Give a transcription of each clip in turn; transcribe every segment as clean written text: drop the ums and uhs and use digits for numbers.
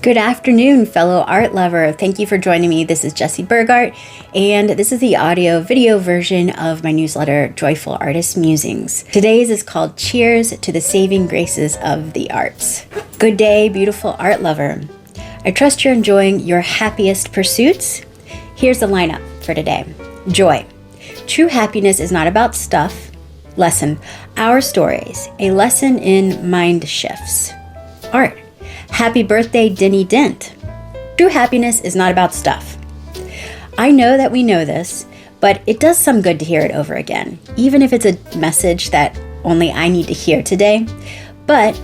Good afternoon, fellow art lover. Thank you for joining me. This is Jessie Burgart, and this is the audio-video version of my newsletter, Joyful Artist Musings. Today's is called Cheers to the Saving Graces of the Arts. Good day, beautiful art lover. I trust you're enjoying your happiest pursuits. Here's the lineup for today. Joy. True happiness is not about stuff. Lesson. Our stories. A lesson in mind shifts. Art. Happy birthday, Denny Dent. True happiness is not about stuff. I know that we know this, but it does some good to hear it over again, even if it's a message that only I need to hear today. But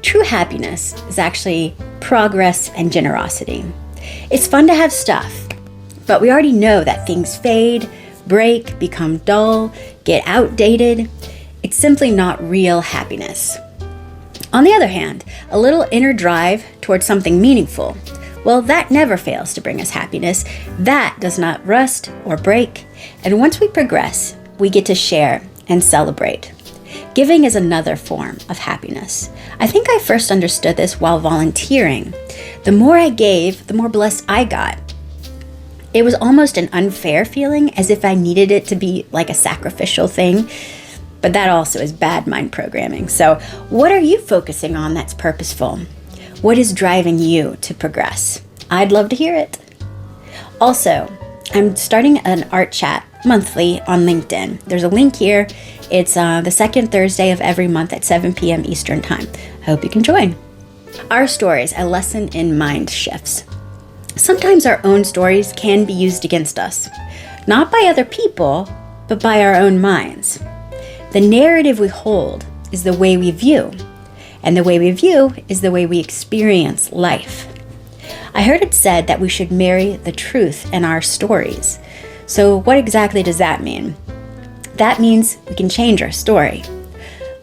true happiness is actually progress and generosity. It's fun to have stuff, but we already know that things fade, break, become dull, get outdated. It's simply not real happiness. On the other hand, a little inner drive towards something meaningful, well, that never fails to bring us happiness. That does not rust or break. And once we progress, we get to share and celebrate. Giving is another form of happiness. I think I first understood this while volunteering. The more I gave, the more blessed I got. It was almost an unfair feeling, as if I needed it to be like a sacrificial thing. But that also is bad mind programming. So what are you focusing on that's purposeful? What is driving you to progress? I'd love to hear it. Also, I'm starting an art chat monthly on LinkedIn. There's a link here. It's the second Thursday of every month at 7 p.m. Eastern Time. I hope you can join. Our stories, a lesson in mind shifts. Sometimes our own stories can be used against us, not by other people, but by our own minds. The narrative we hold is the way we view, and the way we view is the way we experience life. I heard it said that we should marry the truth in our stories. So what exactly does that mean? That means we can change our story.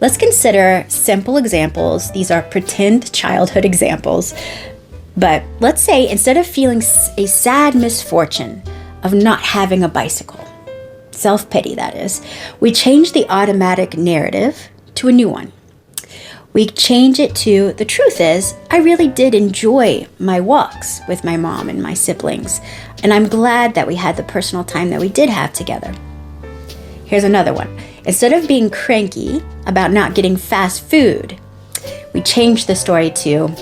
Let's consider simple examples. These are pretend childhood examples. But let's say instead of feeling a sad misfortune of not having a bicycle, self-pity that is, we change the automatic narrative to a new one. We change it to, the truth is, I really did enjoy my walks with my mom and my siblings, and I'm glad that we had the personal time that we did have together. Here's another one. Instead of being cranky about not getting fast food, we change the story to,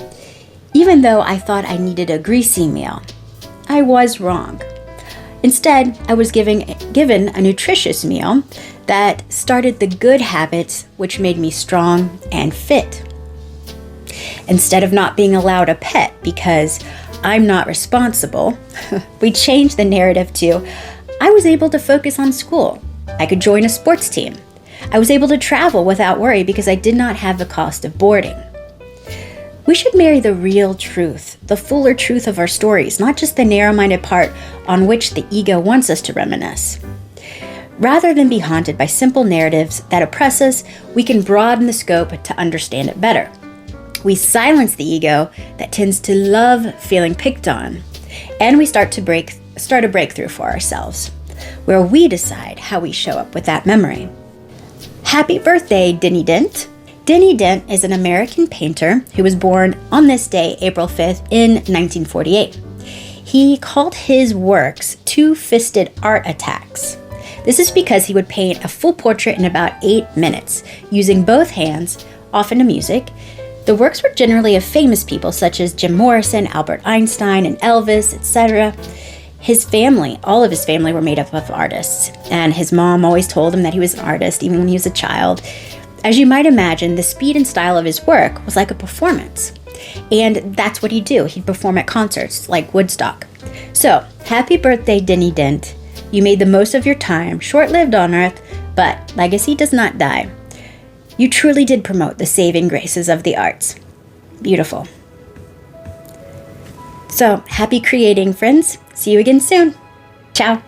even though I thought I needed a greasy meal, I was wrong. Instead, I was given a nutritious meal that started the good habits which made me strong and fit. Instead of not being allowed a pet because I'm not responsible, we changed the narrative to, I was able to focus on school. I could join a sports team. I was able to travel without worry because I did not have the cost of boarding. We should marry the real truth, the fuller truth of our stories, not just the narrow-minded part on which the ego wants us to reminisce. Rather than be haunted by simple narratives that oppress us, we can broaden the scope to understand it better. We silence the ego that tends to love feeling picked on, and we start a breakthrough for ourselves, where we decide how we show up with that memory. Happy birthday, Denny Dent! Denny Dent is an American painter who was born on this day, April 5th, in 1948. He called his works two-fisted art attacks. This is because he would paint a full portrait in about 8 minutes, using both hands, often to music. The works were generally of famous people such as Jim Morrison, Albert Einstein, and Elvis, etc. His family, all of his family were made up of artists, and his mom always told him that he was an artist, even when he was a child. As you might imagine, the speed and style of his work was like a performance. And that's what he'd do. He'd perform at concerts like Woodstock. So, happy birthday, Denny Dent. You made the most of your time, short-lived on Earth, but legacy does not die. You truly did promote the saving graces of the arts. Beautiful. So, happy creating, friends. See you again soon. Ciao.